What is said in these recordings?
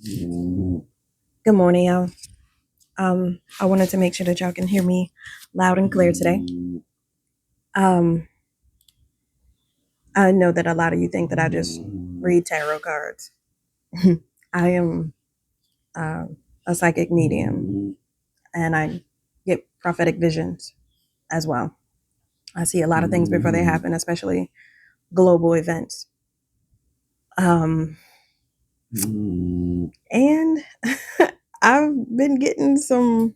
Good morning, y'all. I wanted to make sure that y'all can hear me loud and clear today. Um, I know that a lot of you think that I just read tarot cards. I am uh, a psychic medium, and I get prophetic visions as well. I see a lot of things before they happen, especially global events. And I've been getting some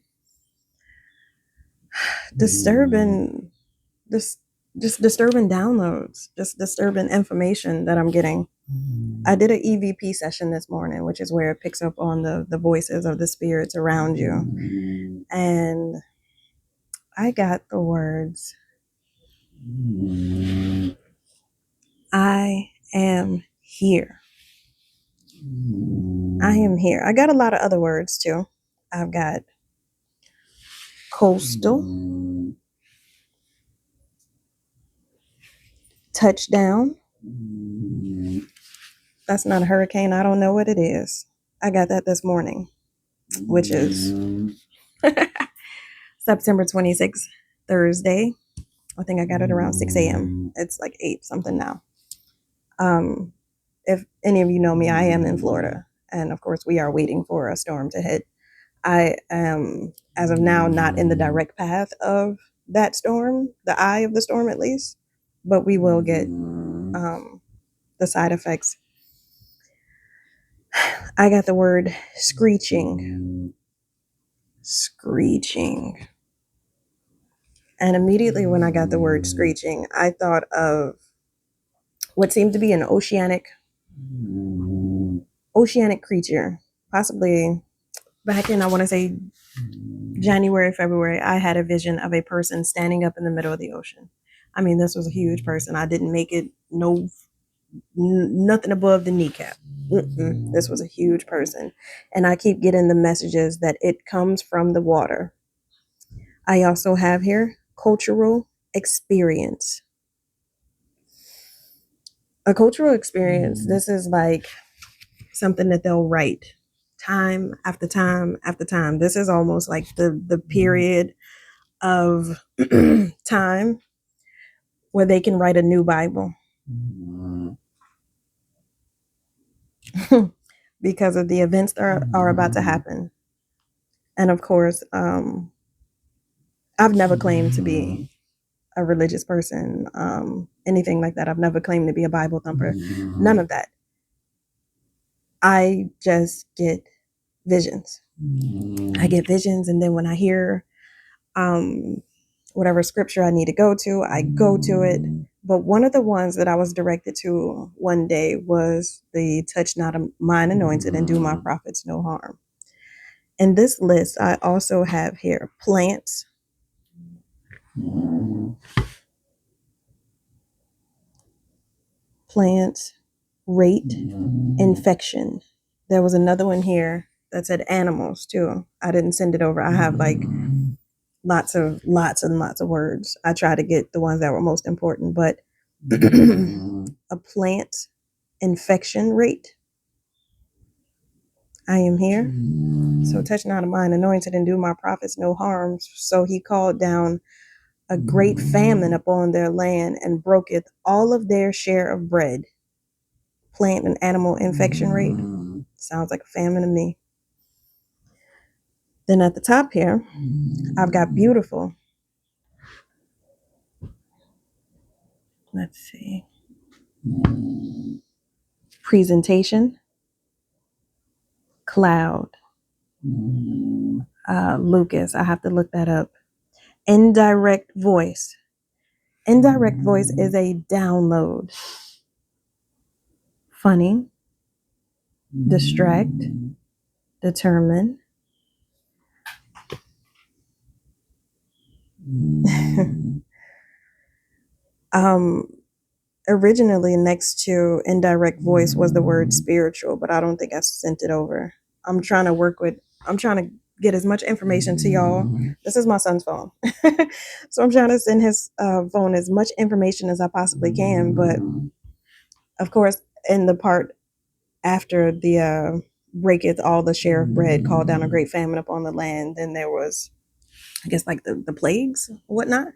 disturbing, just disturbing downloads, just disturbing information that I'm getting. I did an EVP session this morning, which is where it picks up on the voices of the spirits around you. And I got the words, I am here. I am here. I got a lot of other words too. I've got coastal, touchdown. That's not a hurricane. I don't know what it is. I got that this morning, which is September 26th, Thursday. I think I got it around 6 a.m. It's like 8 something now. If any of you know me, I am in Florida. And of course, we are waiting for a storm to hit. I am, as of now, not in the direct path of that storm, the eye of the storm at least. But we will get the side effects. I got the word screeching. Screeching. And immediately when I got the word screeching, I thought of what seemed to be an oceanic creature. Possibly back in, I want to say, January, February, I had a vision of a person standing up in the middle of the ocean. I mean, this was a huge person. I didn't make it nothing above the kneecap. This was a huge person. And I keep getting the messages that it comes from the water. I also have here cultural experience. A cultural experience, this is like something that they'll write time after time after time. This is almost like the period of time where they can write a new Bible because of the events that are about to happen. And of course, I've never claimed to be a religious person, anything like that. I've never claimed to be a Bible thumper. None of that. I just get visions. I get visions, and then when I hear whatever scripture I need to go to, I go to it. But one of the ones that I was directed to one day was the touch not mine anointed and do my prophets no harm. In this list, I also have here plants, rate, infection. There was another one here that said animals too. I didn't send it over. I have like lots and lots of words. I try to get the ones that were most important, but a plant infection rate. I am here. So touch not of mine anointed and do my prophets no harm. So he called down a great famine upon their land and broketh all of their share of bread. Plant and animal infection rate. Sounds like a famine to me. Then at the top here, I've got beautiful. Let's see. Presentation. Cloud. Lucas, I have to look that up. Indirect voice. Indirect voice is a download. Funny. Distract. Determine. Originally next to indirect voice was the word spiritual, but I don't think I sent it over. I'm trying to get as much information to y'all. This is my son's phone. So I'm trying to send his phone as much information as I possibly can. But of course, in the part after the breaketh all the share of bread, called down a great famine upon the land. Then there was, I guess, like the plagues, whatnot.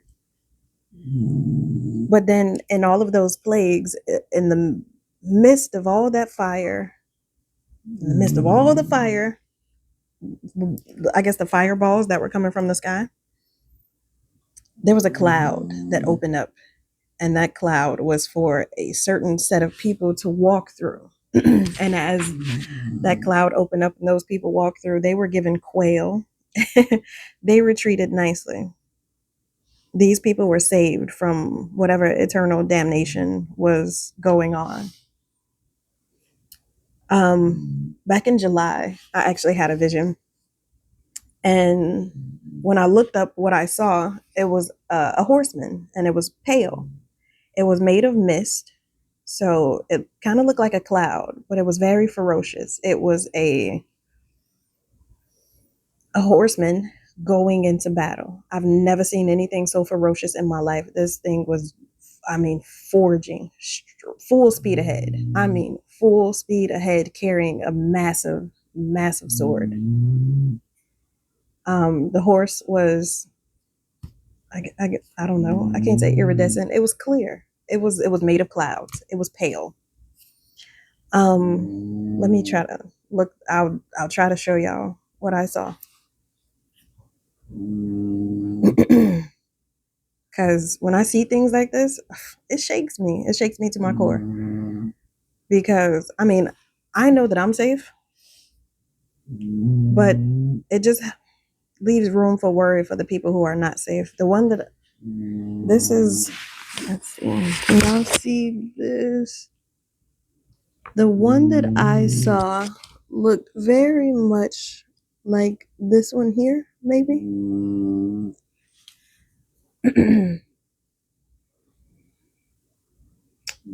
But then in all of those plagues, in the midst of all that fire, in the midst of all the fire, I guess the fireballs that were coming from the sky, there was a cloud that opened up, and that cloud was for a certain set of people to walk through. And as that cloud opened up and those people walked through, they were given quail. They retreated nicely. These people were saved from whatever eternal damnation was going on. Back in July, I actually had a vision. And when I looked up what I saw, it was a horseman, and it was pale. It was made of mist. So it kind of looked like a cloud, but it was very ferocious. It was a horseman going into battle. I've never seen anything so ferocious in my life. This thing was, I mean, forging full speed ahead. I mean, full speed ahead, carrying a massive, massive sword. The horse was, I don't know. I can't say iridescent. It was clear. It was made of clouds. It was pale. Let me try to look. I'll try to show y'all what I saw. Because when I see things like this, it shakes me. It shakes me to my core. Because, I mean, I know that I'm safe, but it just leaves room for worry for the people who are not safe. The one that, this is, let's see, can y'all see this? The one that I saw looked very much like this one here, maybe.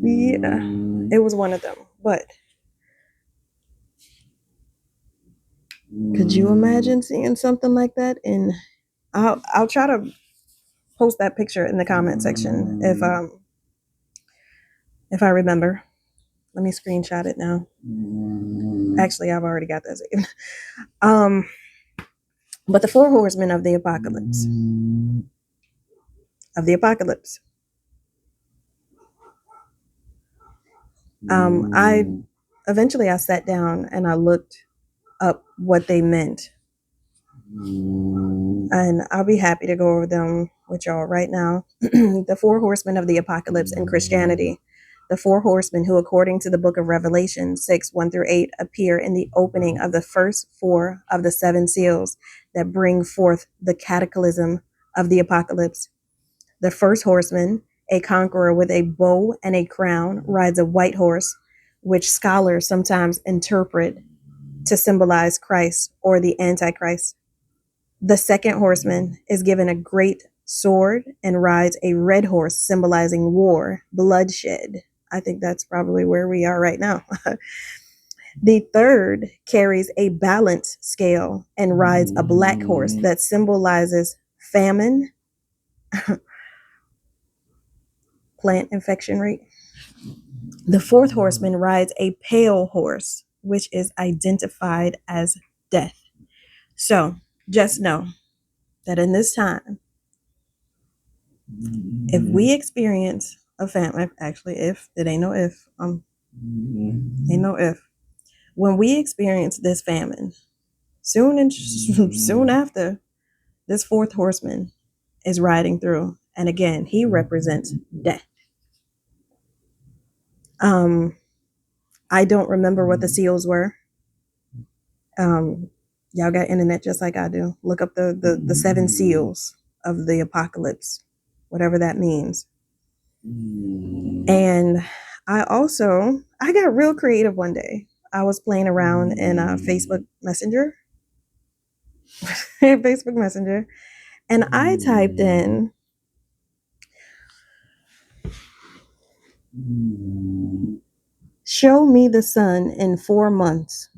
Yeah, it was one of them. But could you imagine seeing something like that? And I'll try to post that picture in the comment section if I remember. Let me screenshot it now. Actually, I've already got that saved. But the four horsemen of the apocalypse. I eventually sat down and I looked up what they meant. And I'll be happy to go over them with y'all right now. The four horsemen of the apocalypse in Christianity. The four horsemen who, according to the book of Revelation 6:1-8, appear in the opening of the first four of the seven seals that bring forth the cataclysm of the apocalypse. The first horseman, a conqueror with a bow and a crown, rides a white horse, which scholars sometimes interpret to symbolize Christ or the Antichrist. The second horseman is given a great sword and rides a red horse, symbolizing war, bloodshed. I think that's probably where we are right now. The third carries a balance scale and rides a black horse that symbolizes famine, plant infection rate. The fourth horseman rides a pale horse, which is identified as death. So just know that in this time, if we experience a famine, actually, if it ain't no if, ain't no if. When we experience this famine, soon after, this fourth horseman is riding through, and again, he represents death. I don't remember what the seals were. Y'all got internet just like I do. Look up the seven seals of the apocalypse, whatever that means. And I got real creative one day. I was playing around in Facebook Messenger, and I typed in "Show me the sun in 4 months."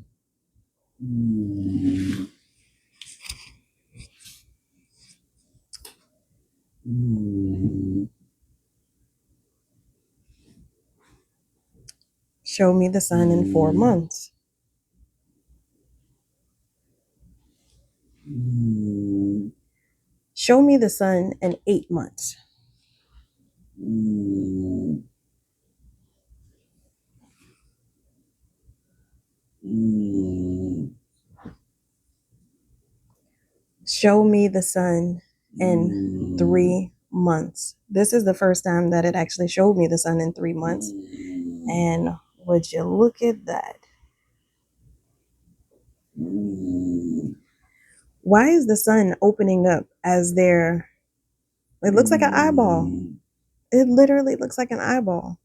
Show me the sun in 4 months. Show me the sun in 8 months. Show me the sun in 3 months. This is the first time that it actually showed me the sun in 3 months. And would you look at that? Why is the sun opening up as there? It looks like an eyeball. It literally looks like an eyeball.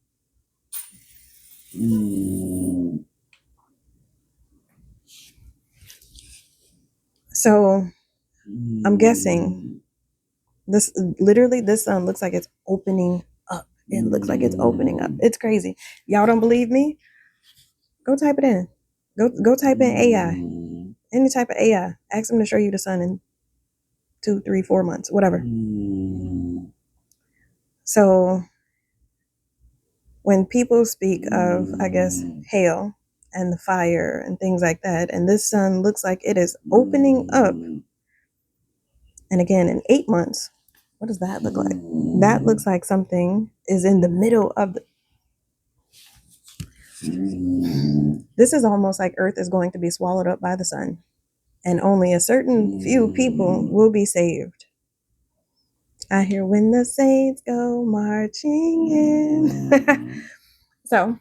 So I'm guessing this sun looks like it's opening up. It looks like it's opening up. It's crazy. Y'all don't believe me? Go type it in. Go type in AI. Any type of AI. Ask them to show you the sun in 2, 3, 4 months, whatever. So when people speak of, I guess, hail and the fire and things like that, and this sun looks like it is opening up. And again, in 8 months, what does that look like? That looks like something is in the middle of the. This is almost like Earth is going to be swallowed up by the sun, and only a certain few people will be saved. I hear when the saints go marching in. So,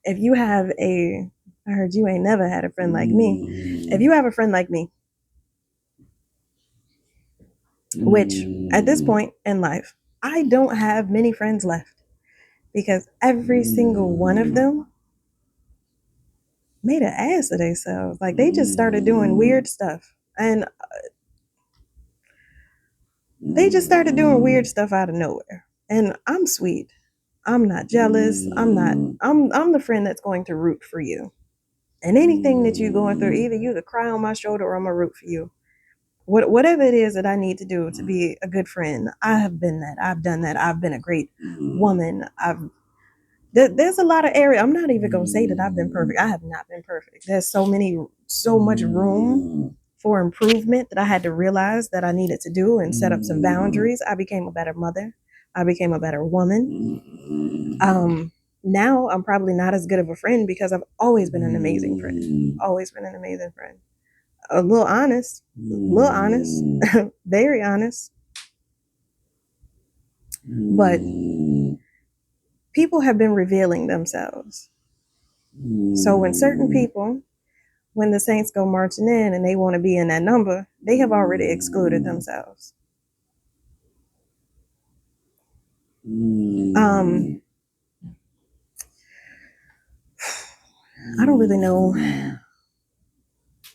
if you have I heard you ain't never had a friend like me. If you have a friend like me, which at this point in life, I don't have many friends left because every single one of them made an ass of themselves. Like they just started doing weird stuff. And they just started doing weird stuff out of nowhere. And I'm sweet. I'm not jealous. I'm the friend that's going to root for you. And anything that you're going through, either you could cry on my shoulder or I'm gonna root for you. Whatever it is that I need to do to be a good friend, I have been that. I've done that. I've been a great woman. There's a lot of area. I'm not even gonna say that I've been perfect. I have not been perfect. There's so much room for improvement that I had to realize that I needed to do and set up some boundaries. I became a better mother. I became a better woman. Now I'm probably not as good of a friend because I've always been an amazing friend. Always been an amazing friend. A little honest, very honest. But people have been revealing themselves. So when certain people, when the saints go marching in and they want to be in that number, they have already excluded themselves. I don't really know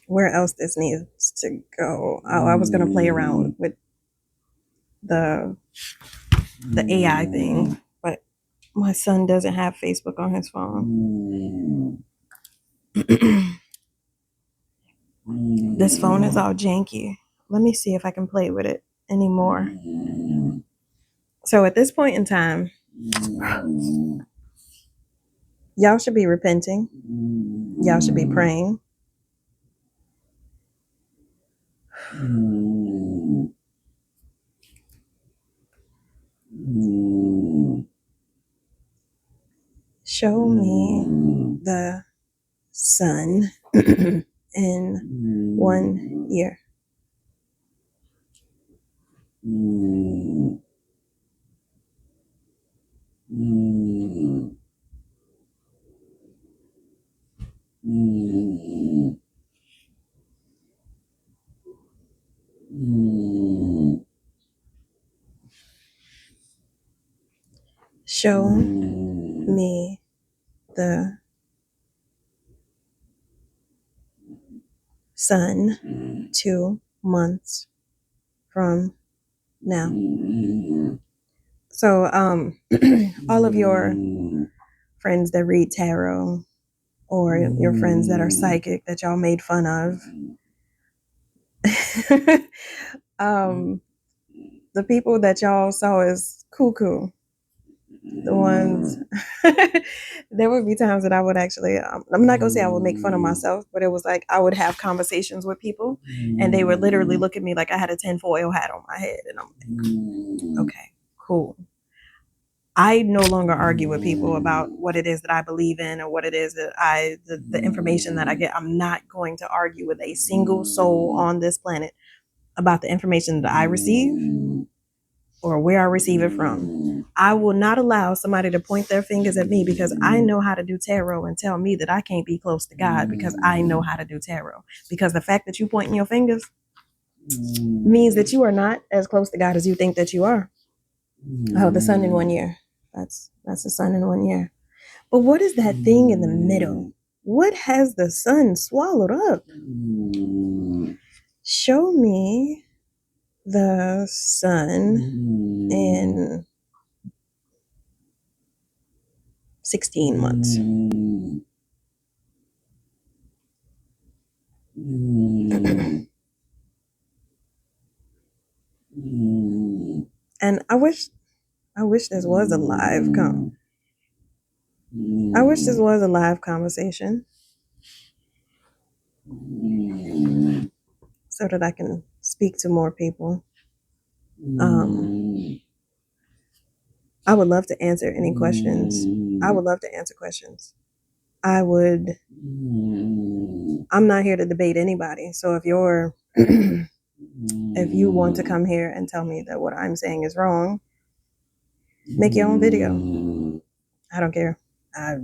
where else this needs to go. Oh, I was gonna play around with the AI thing, but my son doesn't have Facebook on his phone. This phone is all janky. Let me see if I can play with it anymore. So at this point in time, y'all should be repenting. Y'all should be praying. Show me the sun in 1 year. Show me the sun 2 months from now. So, all of your friends that read tarot or your friends that are psychic that y'all made fun of, the people that y'all saw as cuckoo, The ones, there would be times that I would actually, I'm not gonna say I would make fun of myself, but it was like I would have conversations with people and they would literally look at me like I had a tinfoil hat on my head. And I'm like, okay, cool. I no longer argue with people about what it is that I believe in or what it is that the information that I get. I'm not going to argue with a single soul on this planet about the information that I receive or where I receive it from. I will not allow somebody to point their fingers at me because I know how to do tarot and tell me that I can't be close to God because I know how to do tarot. Because the fact that you pointing your fingers means that you are not as close to God as you think that you are. Oh, the sun in 1 year. That's the sun in 1 year. But what is that thing in the middle? What has the sun swallowed up? Show me the sun in 16 months. And I wish this was a live I wish this was a live conversation so that I can speak to more people. I would love to answer any questions. I would love to answer questions. I'm not here to debate anybody. So if you're if you want to come here and tell me that what I'm saying is wrong, make your own video. I don't care. I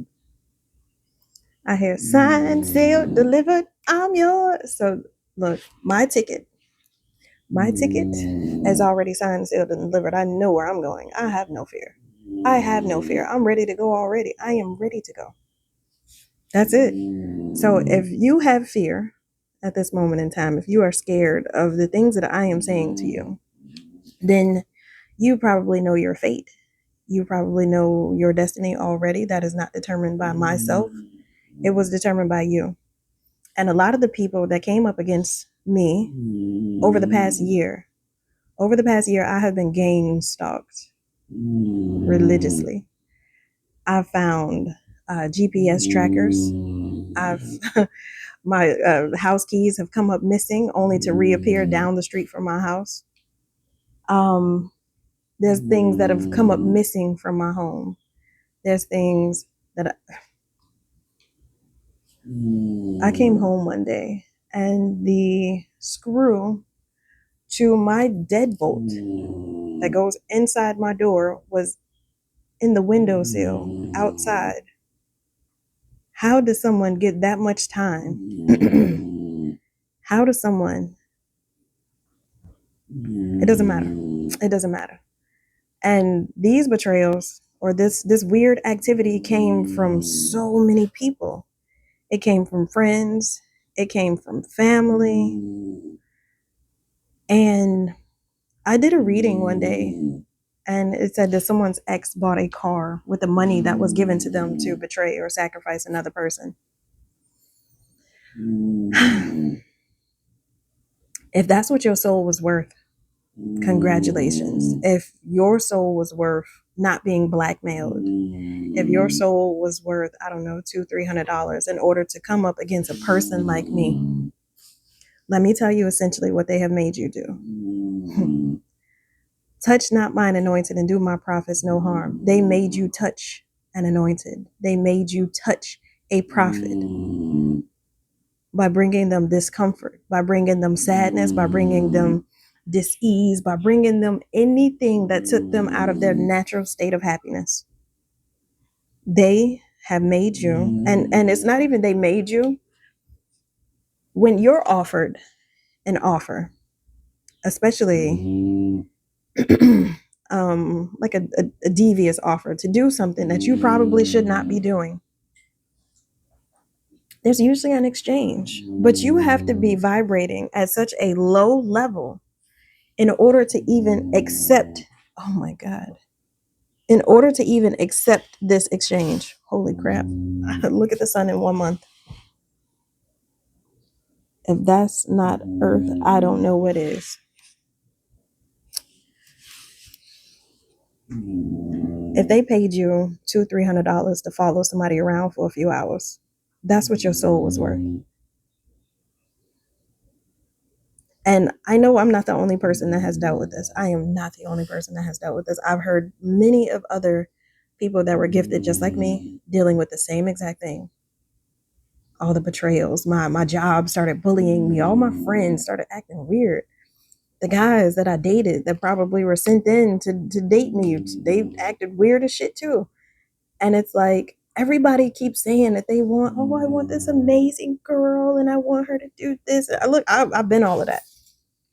hear signed, sealed, delivered, I'm yours. So look, my ticket is already signed, sealed, and delivered. I know where I'm going. I have no fear. I'm ready to go already. I am ready to go. That's it. So if you have fear at this moment in time, if you are scared of the things that I am saying to you, then you probably know your fate. You probably know your destiny already. That is not determined by myself. It was determined by you. And a lot of the people that came up against me over the past year, I have been gang stalked religiously. I've found GPS trackers. My house keys have come up missing only to reappear down the street from my house. There's things that have come up missing from my home. There's things that I came home one day and the screw to my deadbolt that goes inside my door was in the windowsill outside. How does someone get that much time? How does someone? It doesn't matter. It doesn't matter. And these betrayals or this weird activity came from so many people. It came from friends. It came from family. And I did a reading one day and it said that someone's ex bought a car with the money that was given to them to betray or sacrifice another person. If that's what your soul was worth, congratulations. If your soul was worth not being blackmailed, if your soul was worth, I don't know, $200-300 in order to come up against a person like me, let me tell you essentially what they have made you do. Touch not mine anointed and do my prophets no harm. They made you touch an anointed. They made you touch a prophet by bringing them discomfort, by bringing them sadness, by bringing them dis-ease, by bringing them anything that took them out of their natural state of happiness. They have made you, and it's not even they made you. When you're offered an offer, especially like a devious offer to do something that you probably should not be doing, there's usually an exchange, but you have to be vibrating at such a low level in order to even accept, oh my God, in order to even accept this exchange. Holy crap. Look at the sun in 1 month. If that's not earth, I don't know what is. If they paid you $200-$300 to follow somebody around for a few hours, that's what your soul was worth. And I know I'm not the only person that has dealt with this. I am not the only person that has dealt with this. I've heard many of other people that were gifted just like me dealing with the same exact thing. All the betrayals. My job started bullying me. All my friends started acting weird. The guys that I dated that probably were sent in to date me, they acted weird as shit too. And it's like everybody keeps saying that they want, oh, I want this amazing girl and I want her to do this. Look, I've been all of that.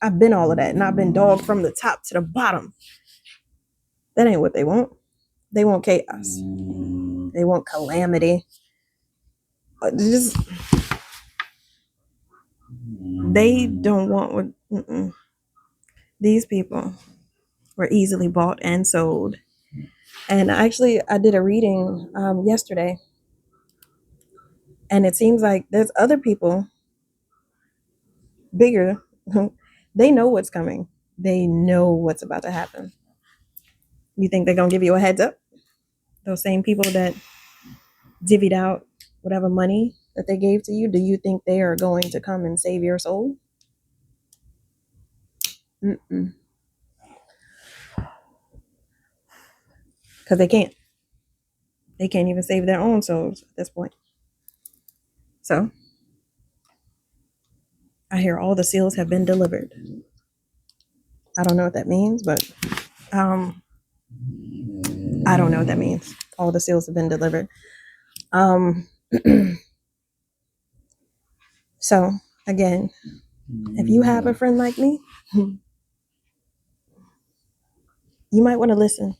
I've been all of that, and I've been dogged from the top to the bottom. That ain't what they want. They want chaos. They want calamity. Just they don't want what. These people were easily bought and sold. And actually, I did a reading yesterday, and it seems like there's other people bigger. They know what's coming. They know what's about to happen. You think they're gonna give you a heads up? Those same people that divvied out whatever money that they gave to you, do you think they are going to come and save your soul? Because they can't. They can't even save their own souls at this point. So I hear all the seals have been delivered. I don't know what that means, but I don't know what that means. All the seals have been delivered. So again, if you have a friend like me, you might want to listen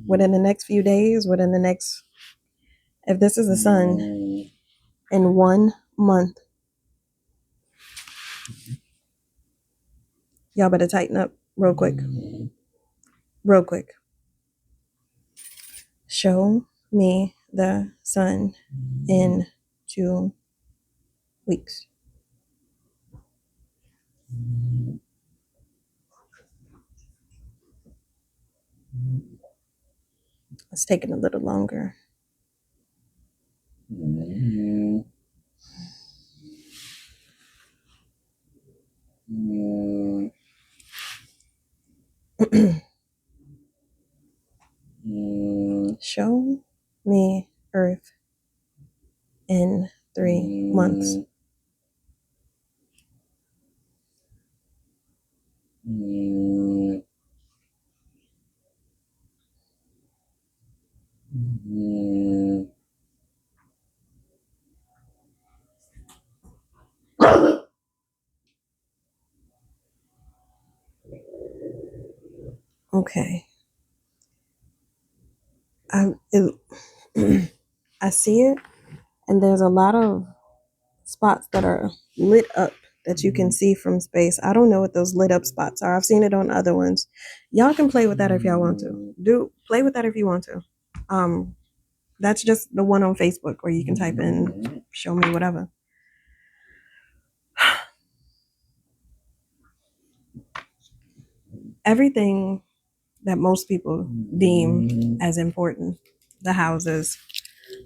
within the next few days, if this is the sun, in 1 month, y'all better tighten up real quick. Real quick. Show me the sun in 2 weeks. It's taking a little longer. Show me Earth in 3 months. Okay. I see it, and there's a lot of spots that are lit up that you can see from space. I don't know what those lit up spots are. I've seen it on other ones. Y'all can play with that if y'all want to. Play with that if you want to. That's just the one on Facebook where you can type in show me whatever. Everything that most people deem as important, the houses,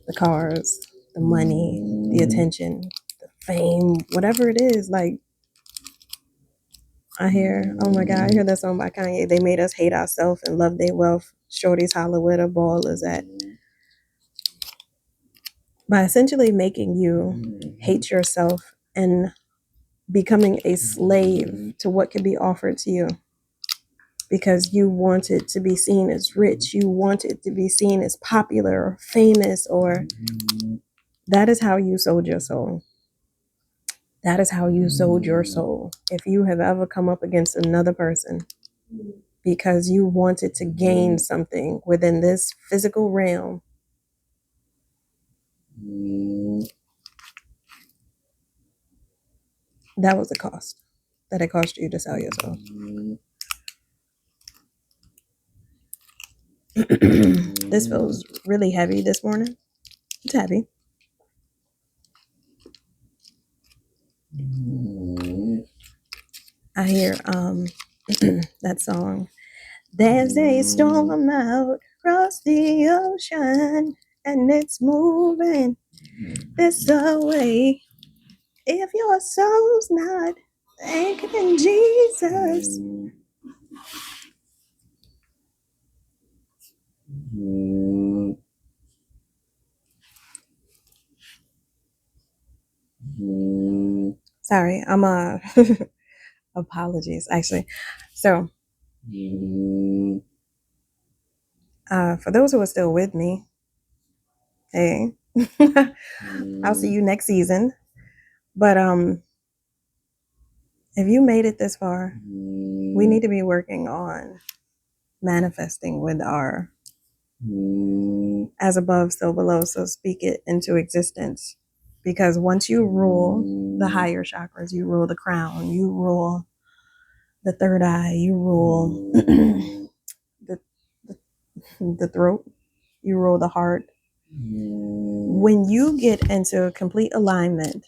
the cars, the money, the attention, the fame, whatever it is, like I hear, oh my God, I hear that song by Kanye. They made us hate ourselves and love their wealth. Shorty's holler where the ball is at. By essentially making you hate yourself and becoming a slave to what can be offered to you. Because you wanted to be seen as rich, you wanted to be seen as popular or famous, or that is how you sold your soul. That is how you sold your soul. If you have ever come up against another person because you wanted to gain something within this physical realm, that was the cost that it cost you to sell your soul. This feels really heavy this morning. It's heavy. I hear that song. There's a storm out across the ocean and it's moving this away. If your soul's not anchored in Jesus, sorry, I'm apologies actually. So for those who are still with me, hey, I'll see you next season. But if you made it this far, we need to be working on manifesting with our as above, so below. So speak it into existence. Because once you rule the higher chakras, you rule the crown, you rule the third eye, you rule the, the throat, you rule the heart. When you get into complete alignment,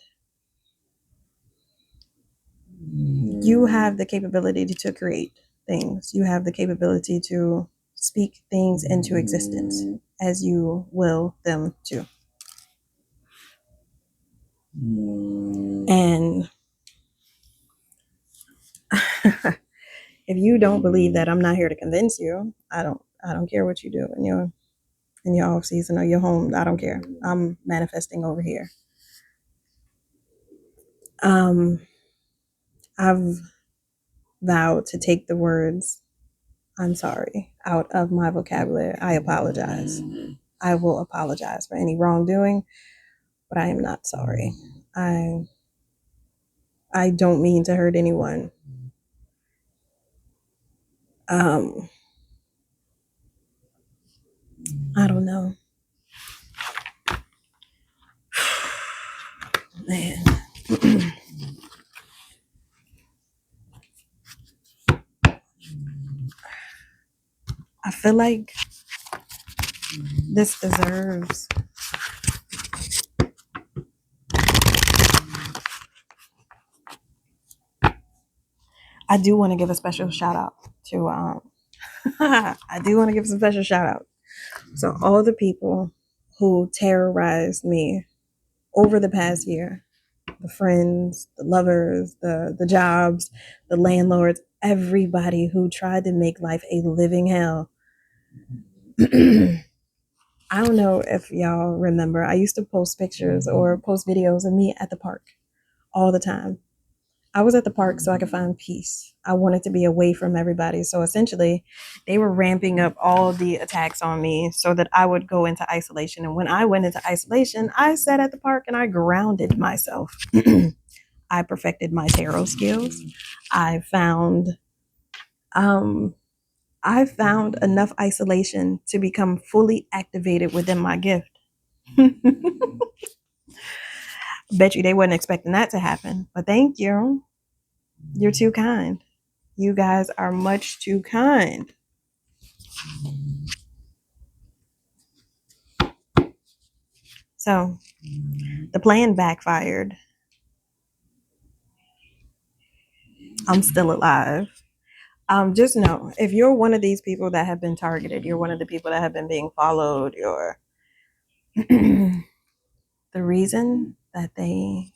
you have the capability to create things. You have the capability to speak things into existence as you will them to. And if you don't believe that, I'm not here to convince you. I don't care what you do in your off season or your home. I don't care. I'm manifesting over here. I've vowed to take the words "I'm sorry" out of my vocabulary. I apologize. I will apologize for any wrongdoing, but I am not sorry. I don't mean to hurt anyone. I don't know. Man. I feel like this deserves I do want to give a special shout out to I do want to give some special shout out. So all the people who terrorized me over the past year, the friends, the lovers, the jobs, the landlords, everybody who tried to make life a living hell. I don't know if y'all remember, I used to post pictures or post videos of me at the park all the time. I was at the park so I could find peace. I wanted to be away from everybody. So essentially, they were ramping up all the attacks on me so that I would go into isolation. And when I went into isolation, I sat at the park and I grounded myself. I perfected my tarot skills. I found enough isolation to become fully activated within my gift. Bet you they wasn't expecting that to happen, but thank you. You're too kind. You guys are much too kind. So the plan backfired. I'm still alive. Just know, if you're one of these people that have been targeted, you're one of the people that have been being followed, you're the reason that they,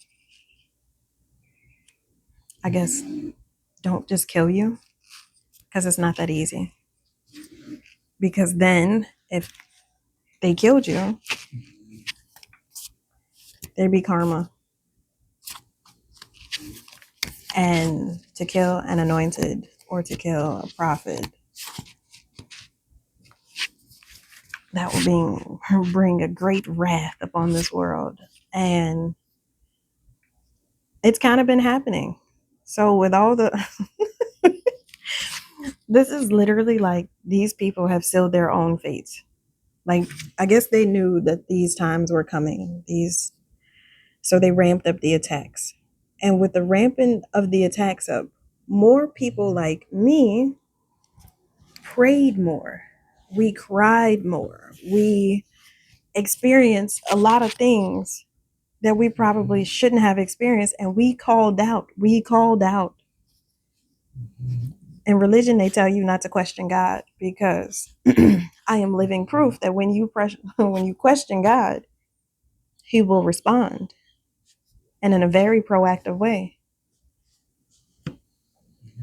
I guess, don't just kill you, because it's not that easy. Because then if they killed you, there'd be karma. And to kill an anointed or to kill a prophet, that will bring a great wrath upon this world. And it's kind of been happening. So with all the this is literally like these people have sealed their own fates. Like, I guess they knew that these times were coming. So they ramped up the attacks. And with the ramping of the attacks up, more people like me prayed more. We cried more. We experienced a lot of things that we probably shouldn't have experienced, and we called out. In religion, they tell you not to question God because I am living proof that when you when you question God, he will respond, and in a very proactive way.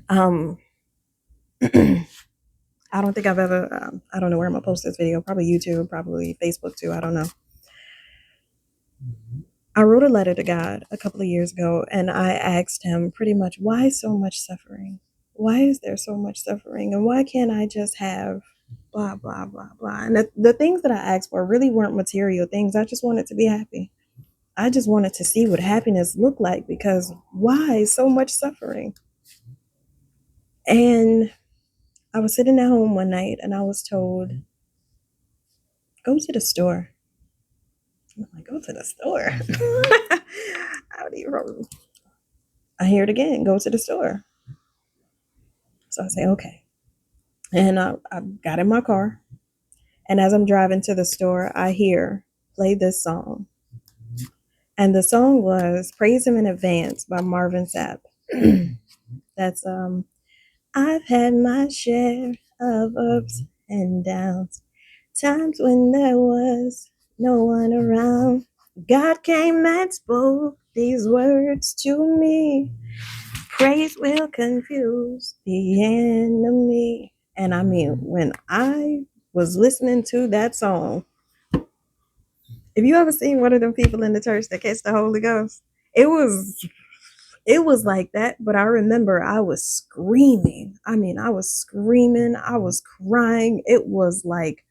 Um, I don't think I've ever, I don't know where I'm gonna post this video, probably YouTube, probably Facebook too, I don't know. I wrote a letter to God a couple of years ago, and I asked him pretty much, why so much suffering? Why is there so much suffering? And why can't I just have blah, blah, blah, blah? And the things that I asked for really weren't material things. I just wanted to be happy. I just wanted to see what happiness looked like, because why so much suffering? And I was sitting at home one night and I was told, go to the store. I'm like, go to the store. I don't even. I hear it again, go to the store. So I say, okay. And I got in my car. And as I'm driving to the store, I hear, play this song. And the song was Praise Him in Advance by Marvin Sapp. That's, I've had my share of ups and downs, times when there was no one around. God came and spoke these words to me. Praise will confuse the enemy. And I mean, when I was listening to that song, if you ever seen one of them people in the church that catch the Holy Ghost, it was like that. But I remember I was screaming. I mean, I was screaming, I was crying. It was like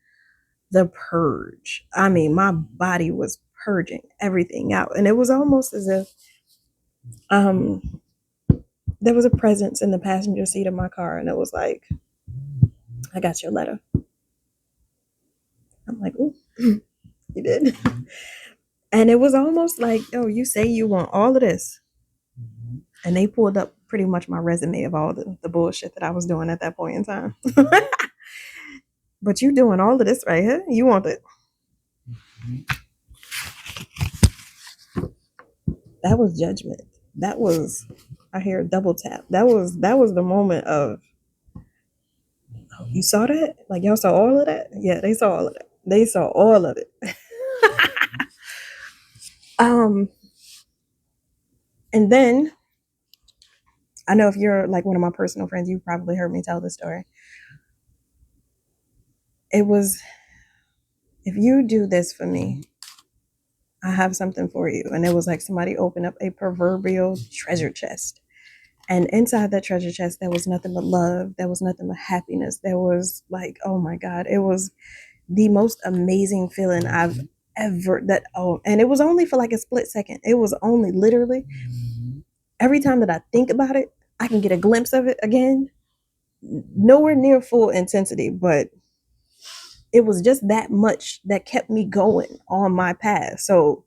the purge. I mean, my body was purging everything out. And it was almost as if there was a presence in the passenger seat of my car, and it was like, I got your letter. I'm like, ooh, you did. And it was almost like, oh, you say you want all of this. And they pulled up pretty much my resume of all the bullshit that I was doing at that point in time. But you doing all of this right here? You want it? That was judgment. That was, I hear a double tap. That was the moment of, oh, you saw that? Like, y'all saw all of that? Yeah, they saw all of that. They saw all of it. And then I know if you're like one of my personal friends, you probably heard me tell the story. It was, if you do this for me, I have something for you. And it was like somebody opened up a proverbial treasure chest. And inside that treasure chest, there was nothing but love. There was nothing but happiness. There was like, oh my God, it was the most amazing feeling I've ever, and it was only for like a split second. It was only literally every time that I think about it, I can get a glimpse of it again. Nowhere near full intensity, but it was just that much that kept me going on my path. So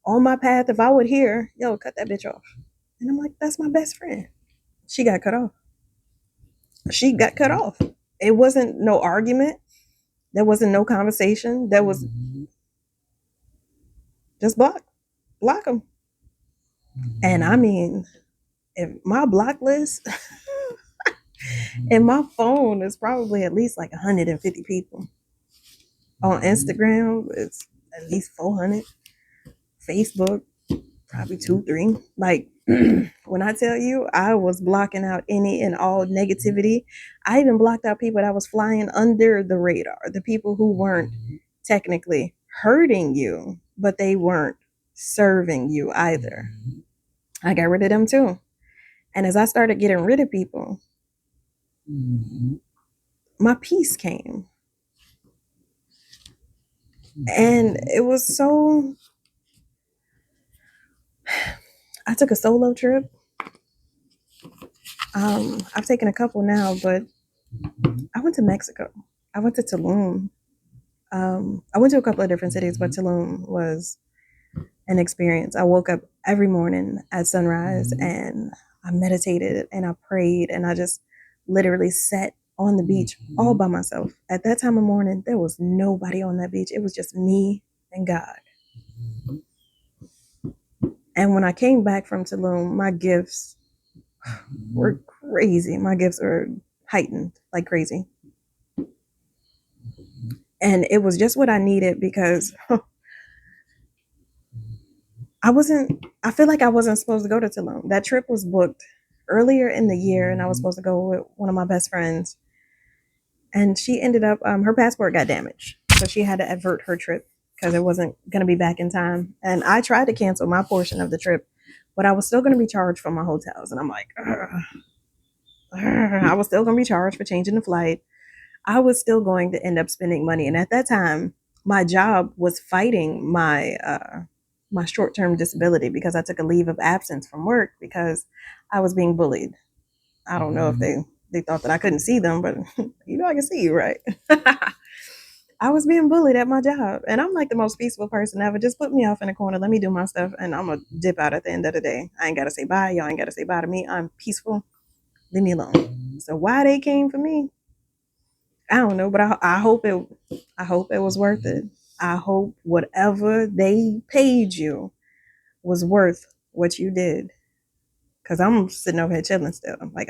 on my path, if I would hear, yo, cut that bitch off. And I'm like, that's my best friend. She got cut off. She got cut off. It wasn't no argument. There wasn't no conversation. There was just block them. And I mean, if my block list and my phone is probably at least like 150 people. On Instagram, it's at least 400. Facebook, probably 2-3. Like, when I tell you I was blocking out any and all negativity, I even blocked out people that was flying under the radar, the people who weren't technically hurting you, but they weren't serving you either. I got rid of them too. And as I started getting rid of people, my peace came. And it was so, I took a solo trip. I've taken a couple now, but I went to Mexico. I went to Tulum. I went to a couple of different cities, but Tulum was an experience. I woke up every morning at sunrise and I meditated and I prayed and I just literally sat on the beach all by myself. At that time of morning, there was nobody on that beach. It was just me and God. And when I came back from Tulum, my gifts were crazy. My gifts were heightened like crazy. And it was just what I needed because I feel like I wasn't supposed to go to Tulum. That trip was booked earlier in the year, and I was supposed to go with one of my best friends. And she ended up, her passport got damaged. So she had to avert her trip because it wasn't going to be back in time. And I tried to cancel my portion of the trip, but I was still going to be charged for my hotels. And I'm like, I was still going to be charged for changing the flight. I was still going to end up spending money. And at that time, my job was fighting my short-term disability because I took a leave of absence from work because I was being bullied. I don't know if they thought that I couldn't see them, but I can see you, right? I was being bullied at my job, and I'm like the most peaceful person ever. Just put me off in a corner, let me do my stuff, and I'm gonna dip out at the end of the day. I ain't gotta say bye. Y'all ain't gotta say bye to me. I'm peaceful. Leave me alone. So why they came for me, I don't know, but I hope it was worth it. I hope whatever they paid you was worth what you did. Cause I'm sitting over here chilling still. Like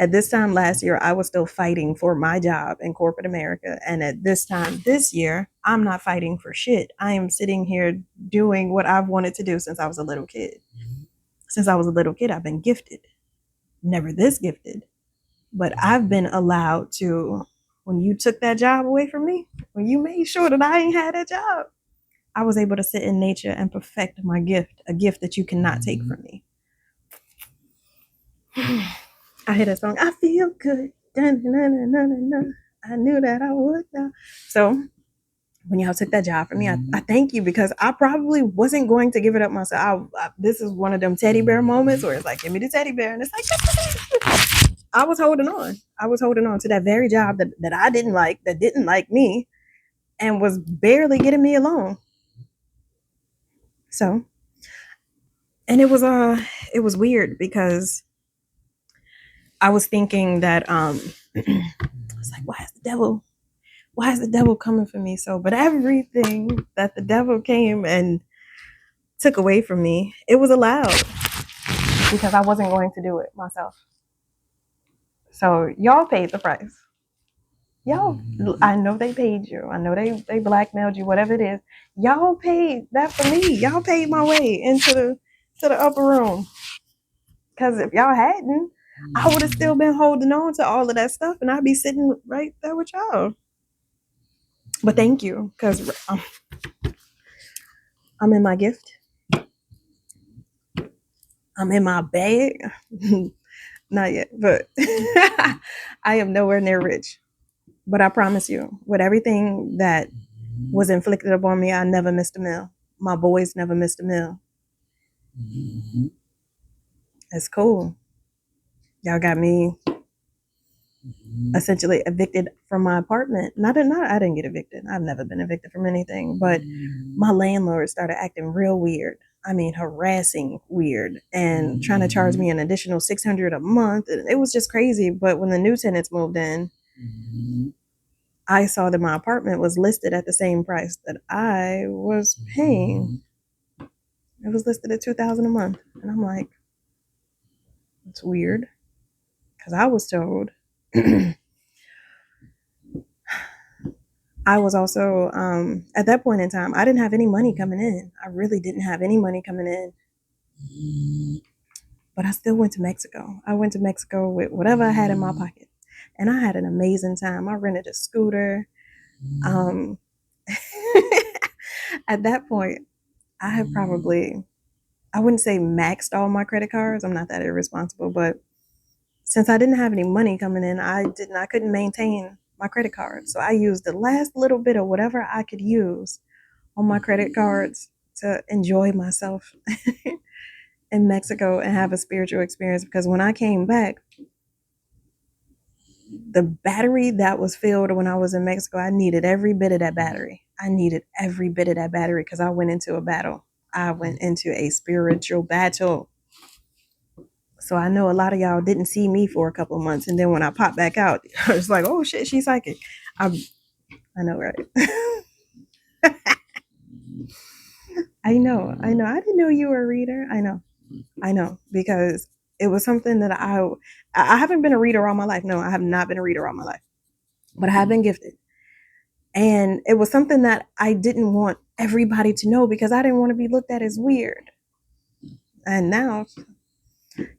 at this time last year, I was still fighting for my job in corporate America. And at this time this year, I'm not fighting for shit. I am sitting here doing what I've wanted to do since I was a little kid. Since I was a little kid, I've been gifted. Never this gifted, but I've been allowed to, when you took that job away from me, when you made sure that I ain't had that job, I was able to sit in nature and perfect my gift, a gift that you cannot take from me. I hear that song, I feel good. Dun, dun, dun, dun, dun, dun. I knew that I would now. So when y'all took that job from me, I thank you because I probably wasn't going to give it up myself. This is one of them teddy bear moments where it's like, give me the teddy bear. And it's like, I was holding on. I was holding on to that very job that I didn't like, that didn't like me, and was barely getting me along. So, and it was weird because I was thinking that it's like, why is the devil coming for me? So, but everything that the devil came and took away from me, it was allowed because I wasn't going to do it myself. So y'all paid the price. Y'all, I know they paid you. I know they blackmailed you, whatever it is. Y'all paid that for me. Y'all paid my way into the upper room. Because if y'all hadn't, I would have still been holding on to all of that stuff, and I'd be sitting right there with y'all. But thank you, because I'm in my gift. I'm in my bag. Not yet, but I am nowhere near rich. But I promise you, with everything that was inflicted upon me, I never missed a meal. My boys never missed a meal. It's cool. Y'all got me essentially evicted from my apartment. I didn't get evicted. I've never been evicted from anything, but my landlord started acting real weird. I mean, harassing weird and trying to charge me an additional $600 a month. It was just crazy. But when the new tenants moved in, I saw that my apartment was listed at the same price that I was paying. It was listed at $2,000 a month, and I'm like, it's weird, because I was told. I was also at that point in time, I didn't have any money coming in. I really didn't have any money coming in, but I still went to Mexico. I went to Mexico with whatever I had in my pocket, and I had an amazing time. I rented a scooter. At that point, I had probably, I wouldn't say maxed all my credit cards. I'm not that irresponsible, but since I didn't have any money coming in, I couldn't maintain my credit card. So I used the last little bit of whatever I could use on my credit cards to enjoy myself in Mexico and have a spiritual experience. Because when I came back, the battery that was filled when I was in Mexico, I needed every bit of that battery. I needed every bit of that battery because I went into a battle. I went into a spiritual battle. So I know a lot of y'all didn't see me for a couple of months, and then when I popped back out, I was like, "Oh shit, she's psychic." I know, right? I know. I didn't know you were a reader. I know, because it was something that I haven't been a reader all my life. No, I have not been a reader all my life, but I have been gifted. And it was something that I didn't want everybody to know because I didn't want to be looked at as weird. And now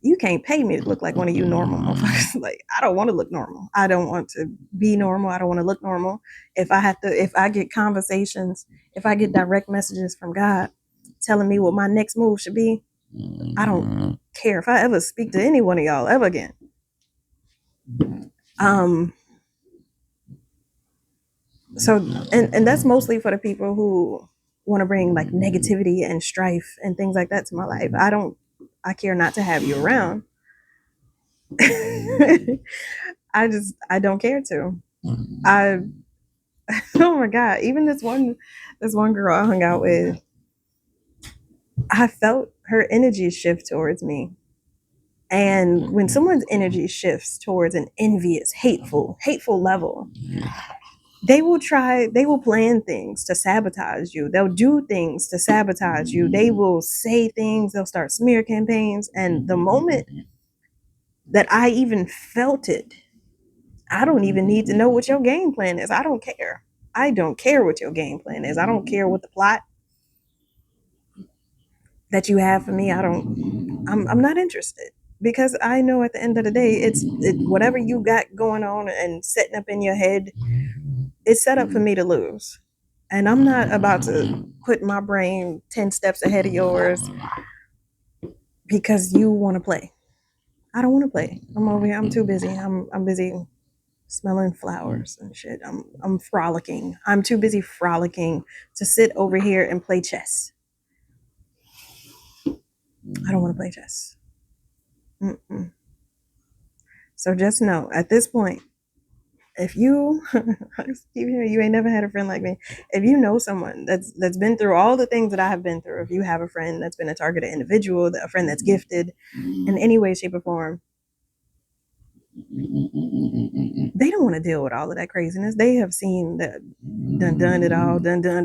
you can't pay me to look like one of you normal motherfuckers. Like, I don't want to look normal. I don't want to be normal. I don't want to look normal. If I get conversations, if I get direct messages from God telling me what my next move should be, I don't care if I ever speak to any one of y'all ever again. So and that's mostly for the people who want to bring like negativity and strife and things like that to my life. I care not to have you around. I don't care to. I oh my god, even this one girl I hung out with, I felt her energy shift towards me. And when someone's energy shifts towards an envious, hateful level, they will plan things to sabotage you. They'll do things to sabotage you. They will say things, they'll start smear campaigns. And the moment that I even felt it, I don't even need to know what your game plan is. I don't care. I don't care what your game plan is. I don't care what the plot that you have for me. I'm not interested because I know at the end of the day, whatever you got going on and setting up in your head, it's set up for me to lose. And I'm not about to put my brain 10 steps ahead of yours because you want to play. I don't want to play. I'm over here. I'm too busy. I'm busy smelling flowers and shit. I'm frolicking. I'm too busy frolicking to sit over here and play chess. I don't want to play chess. Mm-mm. So just know at this point, if you you ain't never had a friend like me, if you know someone that's been through all the things that I have been through, if you have a friend that's been a targeted individual, a friend that's gifted in any way, shape, or form, they don't want to deal with all of that craziness. They have seen that done it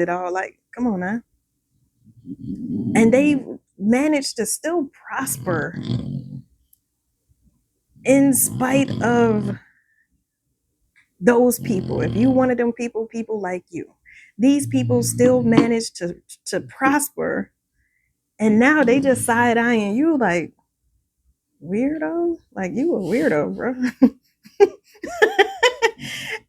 all. Like, come on now. And they managed to still prosper in spite of those people. If you one of them people like you, these people still managed to prosper, and now they just side eyeing you like weirdo. Like, you a weirdo, bro.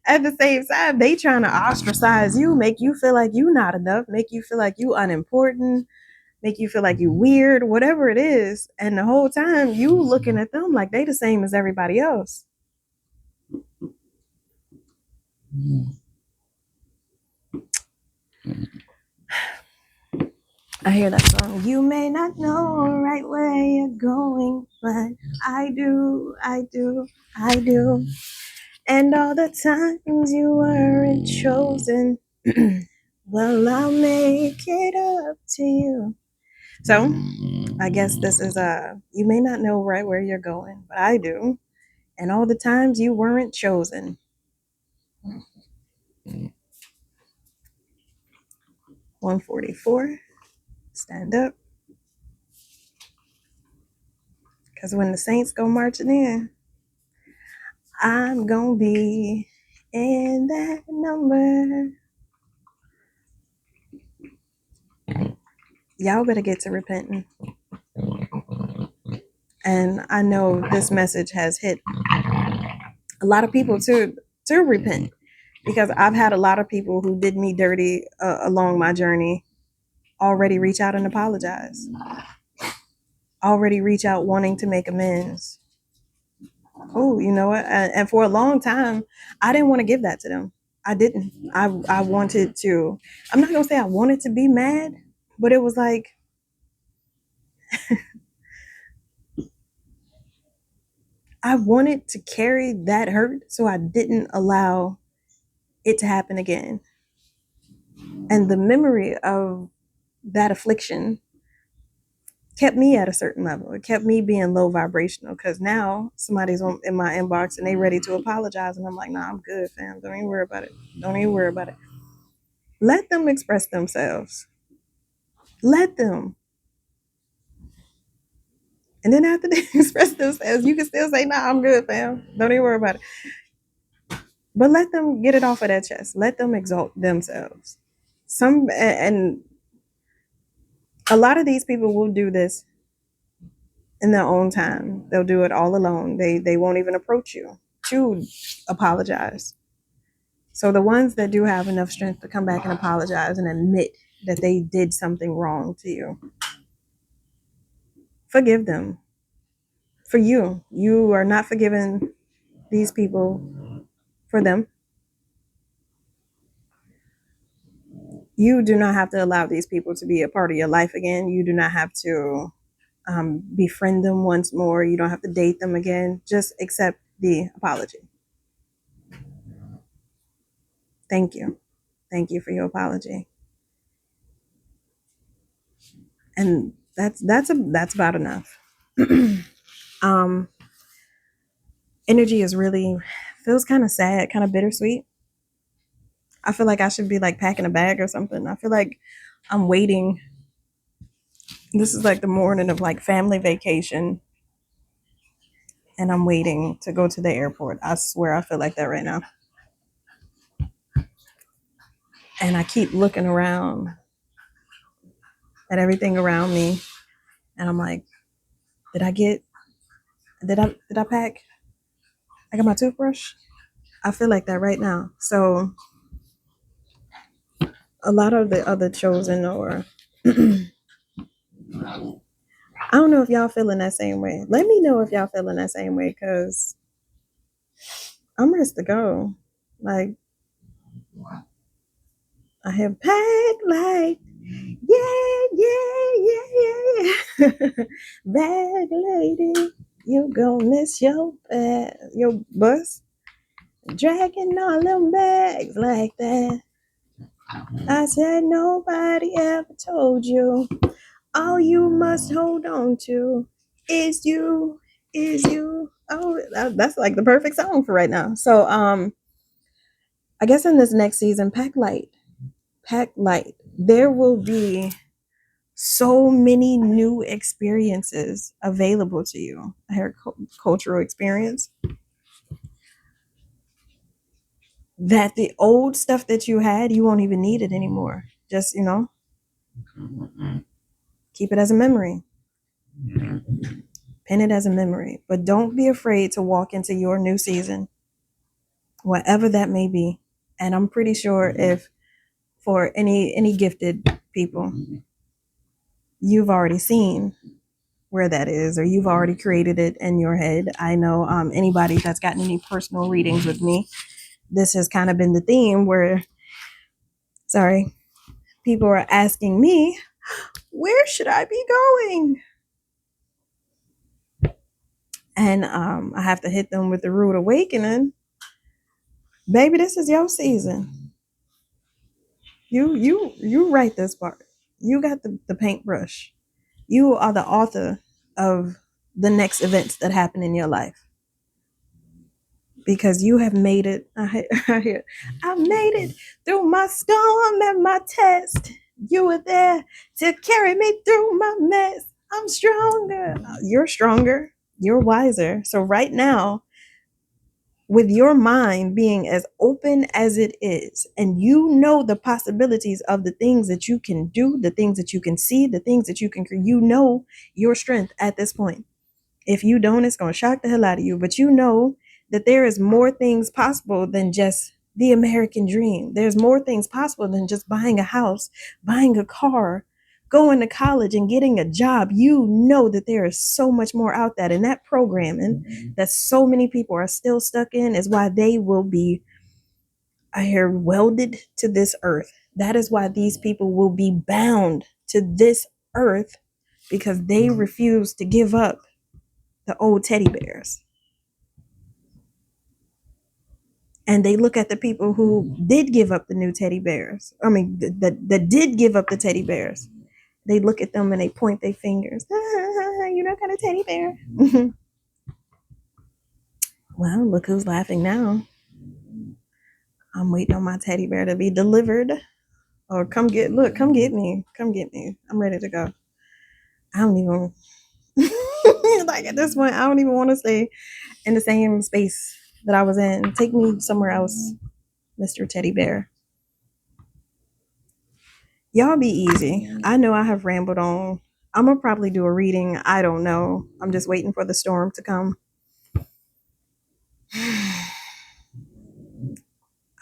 At the same time, they trying to ostracize you, make you feel like you not enough, make you feel like you unimportant, make you feel like you weird, whatever it is. And the whole time you looking at them like they the same as everybody else. I hear that song. You may not know right where you're going, but I do, I do, I do. And all the times you weren't chosen, well, I'll make it up to you. So, I guess this is you may not know right where you're going, but I do. And all the times you weren't chosen. 144. Stand up. Because when the saints go marching in, I'm gonna be in that number. Y'all better get to repenting. And I know this message has hit a lot of people to repent, because I've had a lot of people who did me dirty along my journey already reach out and apologize, already reach out wanting to make amends. Oh, you know what? And for a long time, I didn't want to give that to them. I didn't. I wanted to. I'm not gonna say I wanted to be mad, but it was like I wanted to carry that hurt so I didn't allow it to happen again. And the memory of that affliction kept me at a certain level. It kept me being low vibrational, because now somebody's in my inbox and they ready to apologize, and I'm like, nah, I'm good, fam. Don't even worry about it. Don't even worry about it. Let them express themselves. Let them. And then after they express themselves, you can still say, nah, I'm good, fam. Don't even worry about it. But let them get it off of their chest. Let them exalt themselves. And a lot of these people will do this in their own time. They'll do it all alone. They won't even approach you to apologize. So the ones that do have enough strength to come back and apologize and admit that they did something wrong to you, forgive them. For you, you are not forgiving these people for them. You do not have to allow these people to be a part of your life again. You do not have to befriend them once more. You don't have to date them again. Just accept the apology. Thank you. Thank you for your apology. And that's about enough. um Energy is really feels kind of sad, kind of bittersweet. I feel like I should be like packing a bag or something. I feel like I'm waiting. This is like the morning of like family vacation, and I'm waiting to go to the airport. I swear I feel like that right now. And I keep looking around at everything around me, and I'm like, did I get did I pack? I got my toothbrush. I feel like that right now. So a lot of the other chosen, or I don't know if y'all feeling that same way. Let me know if y'all feeling that same way, because I'm ready to go. Like, I have packed like, yeah. Bag lady, you gon' miss your bus. Dragging all them bags like that. I said nobody ever told you. All you must hold on to is you, is you. Oh, that's like the perfect song for right now. So, I guess in this next season, pack light, pack light. There will be so many new experiences available to you. I heard cultural experience, that the old stuff that you had, you won't even need it anymore. Just, keep it as a memory. Pin it as a memory. But don't be afraid to walk into your new season, whatever that may be. And I'm pretty sure if for any gifted people, you've already seen where that is, or you've already created it in your head. I know anybody that's gotten any personal readings with me, this has kind of been the theme where, sorry, people are asking me, where should I be going? And I have to hit them with the rude awakening. Baby, this is your season. You write this part. You got the paintbrush. You are the author of the next events that happen in your life, because you have made it. I made it through my storm and my test. You were there to carry me through my mess. I'm stronger. You're stronger. You're wiser. So right now, with your mind being as open as it is, and you know the possibilities of the things that you can do, the things that you can see, the things that you can create, you know your strength at this point. If you don't, it's going to shock the hell out of you. But you know that there is more things possible than just the American dream. There's more things possible than just buying a house, buying a car, going to college and getting a job. You know that there is so much more out there. And that programming that so many people are still stuck in is why they will be, I hear, welded to this earth. That is why these people will be bound to this earth, because they refuse to give up the old teddy bears. And they look at the people who did give up the new teddy bears. I mean, that did give up the teddy bears. They look at them and they point their fingers. You're not gonna teddy bear. Well, look who's laughing now. I'm waiting on my teddy bear to be delivered. Or come get me. Come get me. I'm ready to go. I don't even like at this point, I don't even want to stay in the same space that I was in. Take me somewhere else, Mr. Teddy Bear. Y'all be easy. I know I have rambled on. I'm gonna probably do a reading. I don't know. I'm just waiting for the storm to come.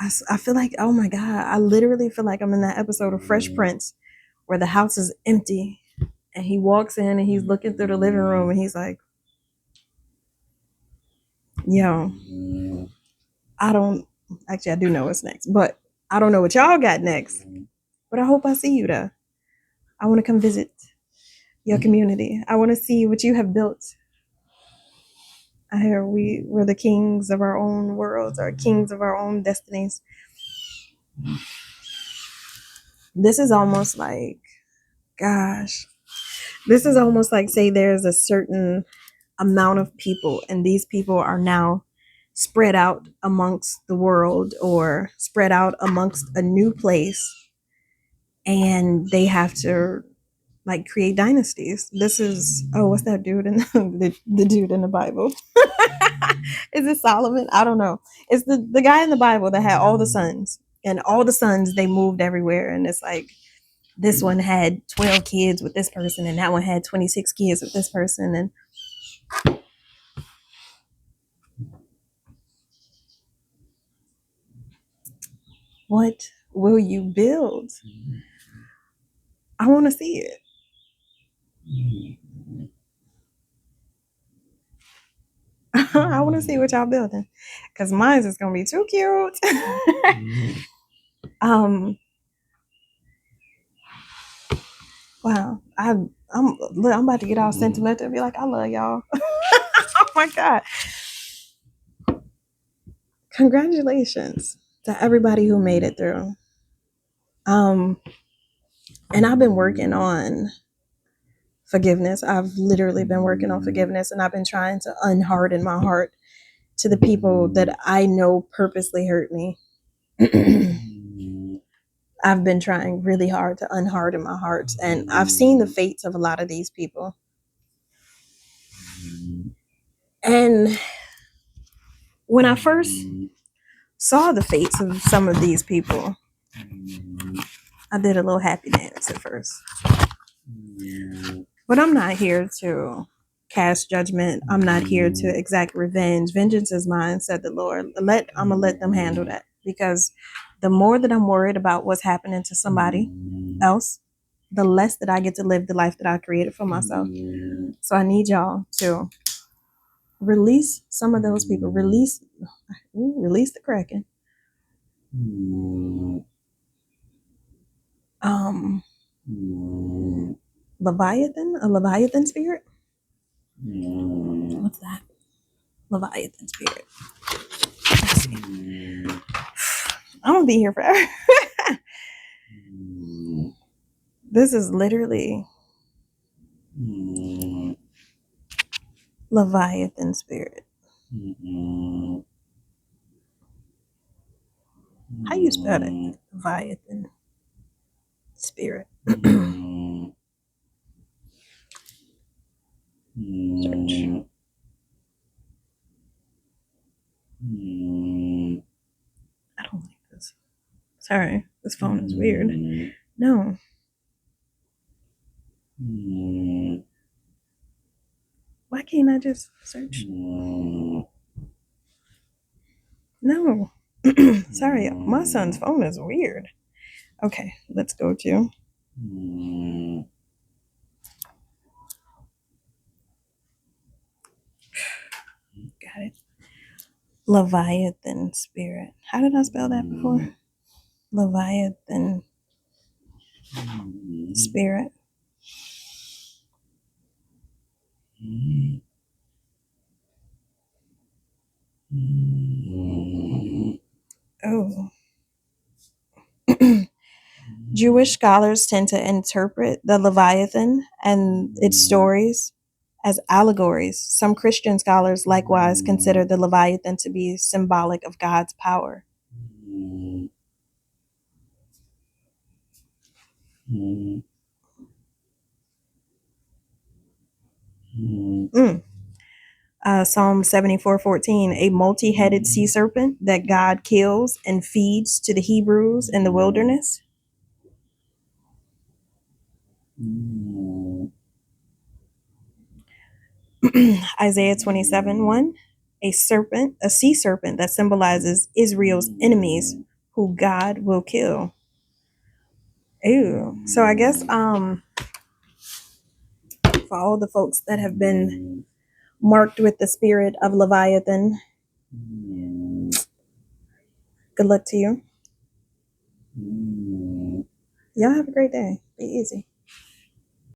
I feel like, oh my God, I literally feel like I'm in that episode of Fresh Prince where the house is empty and he walks in and he's looking through the living room and he's like, yo, I don't, actually, I do know what's next, but I don't know what y'all got next. But I hope I see you there. I want to come visit your community. I want to see what you have built. I hear we're the kings of our own worlds, or kings of our own destinies. This is almost like, gosh, this is almost like, say there's a certain amount of people and these people are now spread out amongst the world or spread out amongst a new place, and they have to like create dynasties. This is, oh, what's that dude in the dude in the Bible? Is it Solomon? I don't know. It's the guy in the Bible that had all the sons, and all the sons, they moved everywhere, and it's like this one had 12 kids with this person and that one had 26 kids with this person. And what will you build? I want to see it. I want to see what y'all building, because mine's is gonna be too cute. Wow, I'm about to get all sentimental and be like, I love y'all. Oh my God! Congratulations to everybody who made it through. And I've been working on forgiveness. I've literally been working on forgiveness, and I've been trying to unharden my heart to the people that I know purposely hurt me. I've been trying really hard to unharden my heart, and I've seen the fates of a lot of these people. And when I first saw the fates of some of these people, I did a little happy dance at first. But I'm not here to cast judgment. I'm not here to exact revenge. Vengeance is mine, said the Lord. I'm gonna let them handle that, because the more that I'm worried about what's happening to somebody else, the less that I get to live the life that I created for myself. So I need y'all to release some of those people. Release the Kraken. Leviathan, a Leviathan spirit. What's that? Leviathan spirit. Let's see. I'm gonna be here forever. This is literally Leviathan spirit. How you spell it? Leviathan spirit. Search. I don't like this. Sorry, this phone is weird. No. Why can't I just search? No. Sorry, my son's phone is weird. Okay, let's go to. Got it. Leviathan spirit. How did I spell that before? Leviathan spirit. Oh. Jewish scholars tend to interpret the Leviathan and its stories as allegories. Some Christian scholars likewise consider the Leviathan to be symbolic of God's power. Psalm 74:14, a multi-headed sea serpent that God kills and feeds to the Hebrews in the wilderness. Isaiah 27:1, a sea serpent that symbolizes Israel's enemies who God will kill. Ew. So I guess for all the folks that have been marked with the spirit of Leviathan, good luck to you. Y'all have a great day. Be easy.